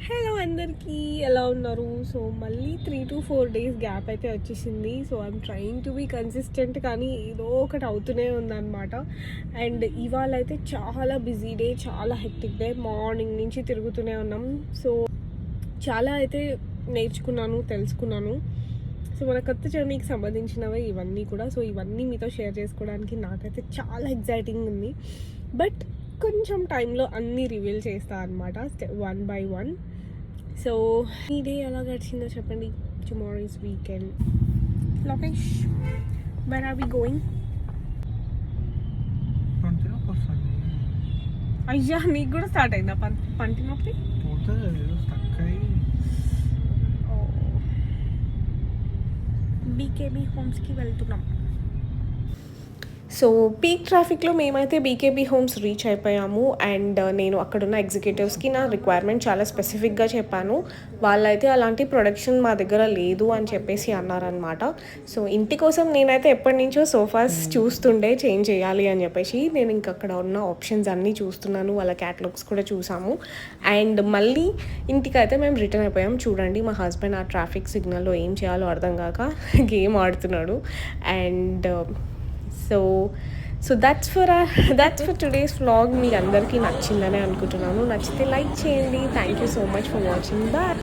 Hello అందరికీ, ఎలా ఉన్నారు? సో మళ్ళీ 3 to 4 days గ్యాప్ అయితే వచ్చేసింది. So I'm trying to be consistent, కానీ ఏదో ఒకటి అవుతూనే ఉందన్నమాట. అండ్ ఇవాళ అయితే చాలా బిజీ డే, చాలా హెక్టిక్ డే. మార్నింగ్ నుంచి తిరుగుతూనే ఉన్నాం. సో చాలా అయితే నేర్చుకున్నాను, తెలుసుకున్నాను. సో మన కొత్త జర్నీకి సంబంధించినవి ఇవన్నీ కూడా. సో ఇవన్నీ మీతో షేర్ చేసుకోవడానికి నాకైతే చాలా ఎగ్జైటింగ్ ఉంది. బట్ కొంచెం టైంలో అన్నీ రివీల్ చేస్తా అనమాట, వన్ బై వన్. సో ఈ డే ఎలా గడిచిందో చెప్పండి. Tomorrow is weekend. Lokesh, where are we going? అయ్యా, నీకు కూడా స్టార్ట్ అయిందా పంటి నొప్పి? బీకేబీ హోమ్స్కి వెళ్తున్నాం. సో పీక్ ట్రాఫిక్లో మేమైతే బీకేబీ హోమ్స్ రీచ్ అయిపోయాము. అండ్ నేను అక్కడున్న ఎగ్జిక్యూటివ్స్కి నా రిక్వైర్మెంట్ చాలా స్పెసిఫిక్గా చెప్పాను. వాళ్ళైతే అలాంటి ప్రొడక్షన్ మా దగ్గర లేదు అని చెప్పేసి అన్నారనమాట. సో ఇంటి కోసం నేనైతే ఎప్పటి నుంచో సోఫాస్ చూస్తుండే చేంజ్ చేయాలి అని చెప్పేసి. నేను ఇంక అక్కడ ఉన్న ఆప్షన్స్ అన్నీ చూస్తున్నాను, వాళ్ళ క్యాటలాగ్స్ కూడా చూసాము. అండ్ మళ్ళీ ఇంటికైతే మేము రిటర్న్ అయిపోయాం. చూడండి, మా హస్బెండ్ ఆ ట్రాఫిక్ సిగ్నల్లో ఏం చేయాలో అర్థం కాక గేమ్ ఆడుతున్నాడు. And so that's for today's vlog. మీ అందరికీ నచ్చిందని అనుకుంటున్నాను. నచ్చితే లైక్ చేయండి. Thank you so much for watching. Bye.